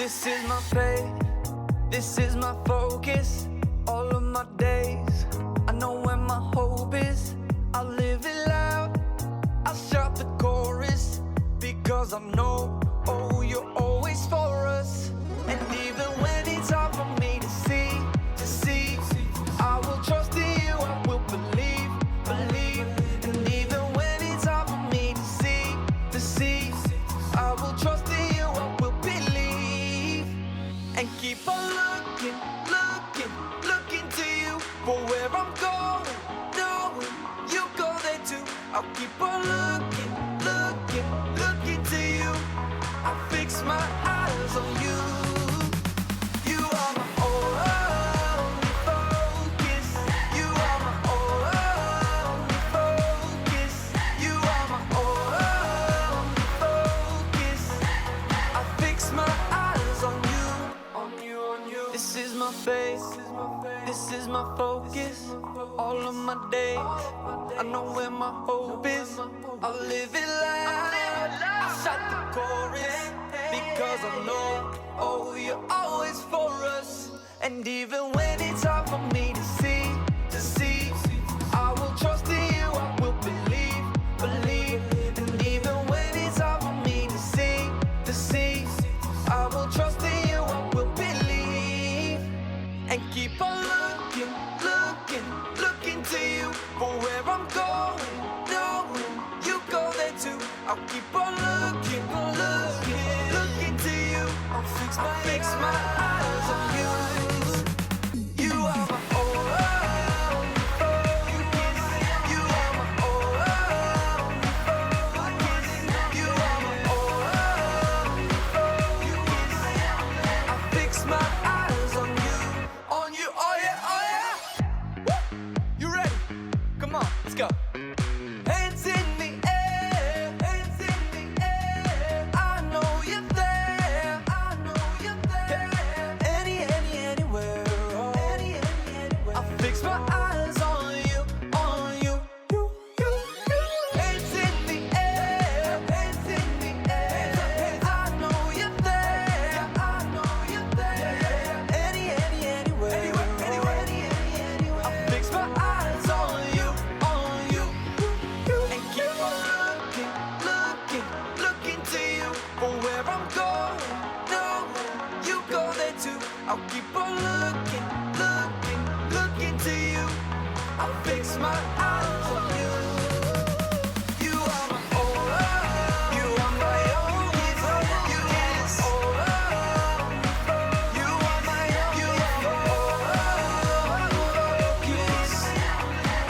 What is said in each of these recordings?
This is my faith, this is my focus, all of my days. I know where my hope is, I live it loud, I shout the chorus, because I know, oh, you're always for us. And even when it's hard for me to see, I will trust in you, I will believe. And even when it's hard for me to see, I will trust in you, I will believe. And keep on looking to you for where I'm going, knowing you go there too. I'll keep on looking to you. I fix my eyes on you. You are my only focus. You are my only focus. You are my only focus. I fix my eyes on you. This is my faith, this is my focus, all of my days. I know where my hope is, I'll live it loud, I shout the chorus, because I know, oh, you're always for us. And even when it's hard for me to see, I will trust in you, I will believe. And even when it's hard for me to see, I will trust in you, I will believe. And keep on looking to you for where I'm going, knowing you go there too. I'll keep on looking to you. I'll fix my eyes on you. You are my only focus. You are my only focus. You are my only focus. I fix my eyes on you, oh yeah. Woo! You ready? Come on, let's go. Hands in the air, I know you're there, anywhere, I fix my eyes on you. Hands in the air, I know you're there, anywhere, I fix my eyes on you. And keep on looking to you for where I'm going, knowing you go there too. I'll keep on looking to you. I'll fix my eyes on you. You are my only, you are my only focus. You are my only focus.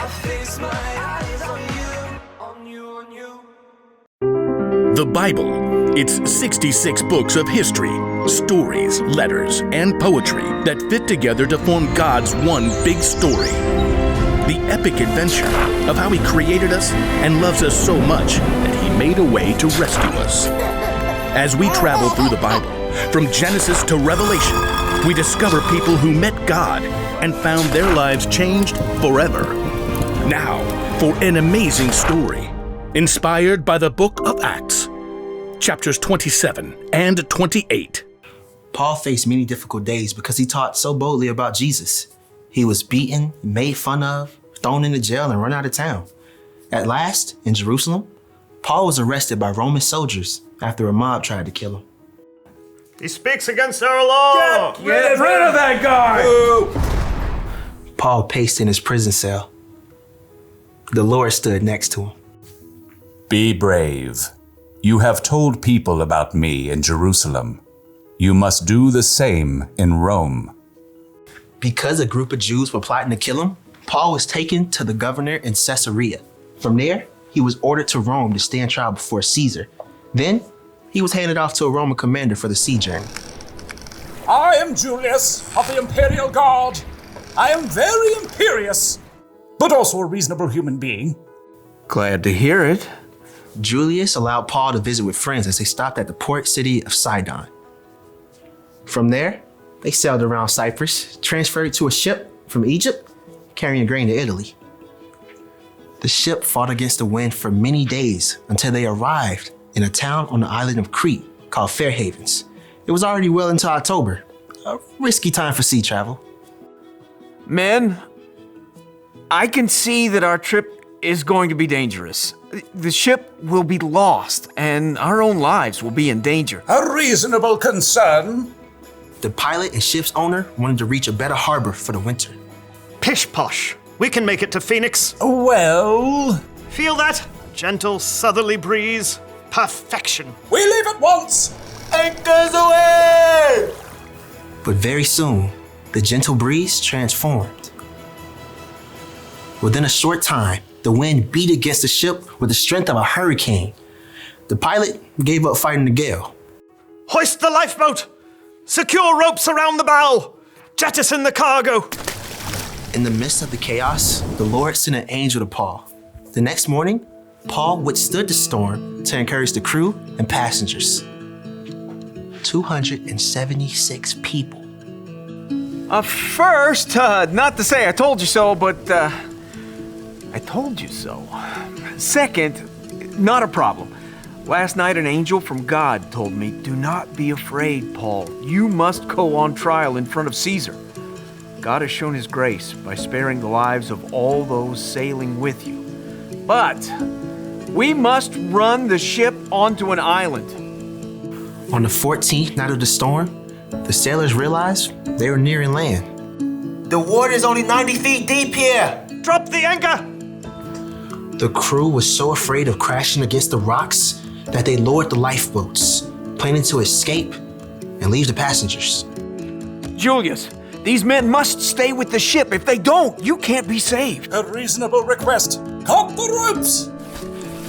I fix my eyes on you. The Bible. It's 66 books of history, stories, letters, and poetry that fit together to form God's one big story. The epic adventure of how He created us and loves us so much that He made a way to rescue us. As we travel through the Bible, from Genesis to Revelation, we discover people who met God and found their lives changed forever. Now, for an amazing story, inspired by the book of Acts, chapters 27 and 28. Paul faced many difficult days because he taught so boldly about Jesus. He was beaten, made fun of, thrown into jail, and run out of town. At last, in Jerusalem, Paul was arrested by Roman soldiers after a mob tried to kill him. He speaks against our law! Get rid of that guy! Paul paced in his prison cell. The Lord stood next to him. Be brave. You have told people about me in Jerusalem. You must do the same in Rome. Because a group of Jews were plotting to kill him, Paul was taken to the governor in Caesarea. From there, he was ordered to Rome to stand trial before Caesar. Then, he was handed off to a Roman commander for the sea journey. I am Julius of the Imperial Guard. I am very imperious, but also a reasonable human being. Glad to hear it. Julius allowed Paul to visit with friends as they stopped at the port city of Sidon. From there, they sailed around Cyprus, transferred to a ship from Egypt, carrying grain to Italy. The ship fought against the wind for many days until they arrived in a town on the island of Crete called Fair Havens. It was already well into October, a risky time for sea travel. Men, I can see that our trip is going to be dangerous. The ship will be lost, and our own lives will be in danger. A reasonable concern. The pilot and ship's owner wanted to reach a better harbor for the winter. Pish posh. We can make it to Phoenix. Well, Feel that? Gentle southerly breeze. Perfection. we leave at once. Anchors away! But very soon, the gentle breeze transformed. Within a short time, the wind beat against the ship with the strength of a hurricane. The pilot gave up fighting the gale. Hoist the lifeboat! Secure ropes around the bow! Jettison the cargo! In the midst of the chaos, the Lord sent an angel to Paul. The next morning, Paul withstood the storm to encourage the crew and passengers. 276 people. First, not to say I told you so, but I told you so. Second, not a problem. Last night an angel from God told me, do not be afraid, Paul. You must go on trial in front of Caesar. God has shown his grace by sparing the lives of all those sailing with you. But we must run the ship onto an island. On the 14th night of the storm, the sailors realized they were nearing land. The water's only 90 feet deep here. Drop the anchor! The crew was so afraid of crashing against the rocks that they lowered the lifeboats, planning to escape and leave the passengers. Julius, these men must stay with the ship. If they don't, you can't be saved. A reasonable request. Cut the ropes.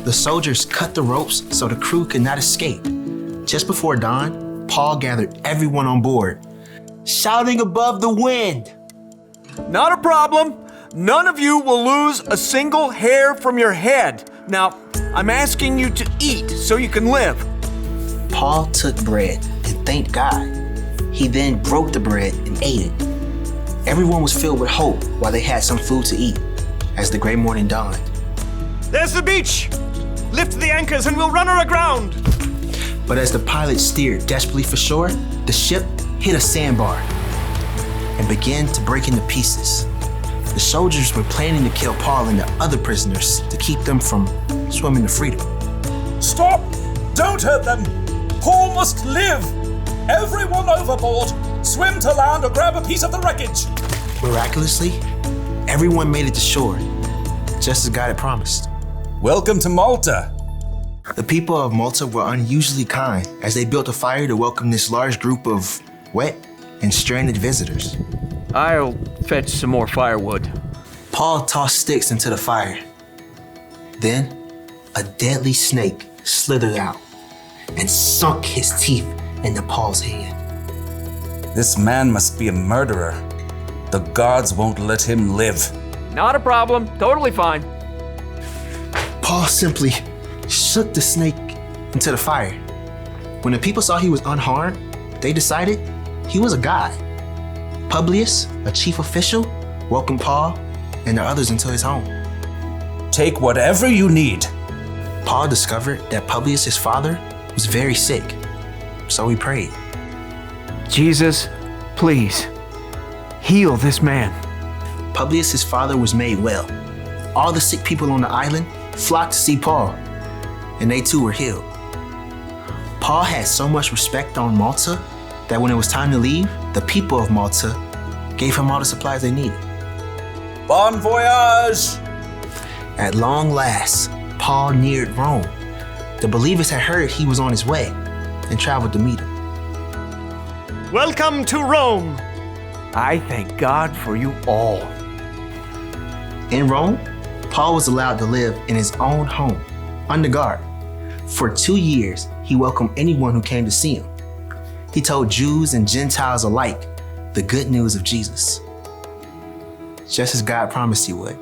The soldiers cut the ropes so the crew could not escape. Just before dawn, Paul gathered everyone on board, shouting above the wind. Not a problem. None of you will lose a single hair from your head. Now, I'm asking you to eat so you can live. Paul took bread and thanked God. He then broke the bread and ate it. Everyone was filled with hope while they had some food to eat as the gray morning dawned. There's the beach! Lift the anchors and we'll run her aground! But as the pilot steered desperately for shore, the ship hit a sandbar and began to break into pieces. The soldiers were planning to kill Paul and the other prisoners to keep them from swimming to freedom. Stop! Don't hurt them! Paul must live! Everyone overboard! Swim to land or grab a piece of the wreckage! Miraculously, everyone made it to shore, just as God had promised. Welcome to Malta. The people of Malta were unusually kind as they built a fire to welcome this large group of wet and stranded visitors. I'll fetch some more firewood. Paul tossed sticks into the fire. Then, a deadly snake slithered out and sunk his teeth into Paul's hand. This man must be a murderer. The gods won't let him live. Not a problem. Totally fine. Paul simply shook the snake into the fire. When the people saw he was unharmed, they decided he was a god. Publius, a chief official, welcomed Paul and the others into his home. Take whatever you need. Paul discovered that Publius, his father, was very sick, so he prayed. Jesus, please, heal this man. Publius, his father, was made well. All the sick people on the island flocked to see Paul, and they too were healed. Paul had so much respect on Malta that when it was time to leave, the people of Malta gave him all the supplies they needed. Bon voyage! At long last, Paul neared Rome. The believers had heard he was on his way and traveled to meet him. Welcome to Rome! I thank God for you all. In Rome, Paul was allowed to live in his own home, under guard. For 2 years, he welcomed anyone who came to see him. He told Jews and Gentiles alike the good news of Jesus, just as God promised he would.